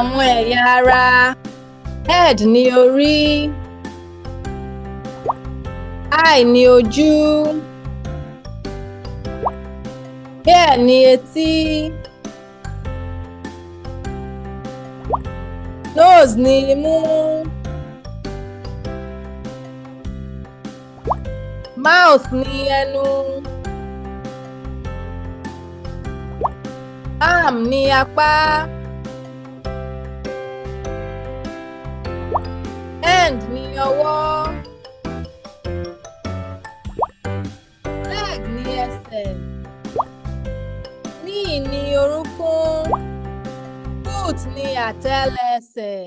Àwọn ẹ̀yà ara. Head ní orí. Eye ní ojú. Ear ní etí. Nose ní imú. Mouth ní ẹnu. Arm ní apá. Hand ní ọwọ́. Leg ní ẹsẹ̀. Knee ní orúnkún. Foot ní àtẹ́lẹsẹ̀.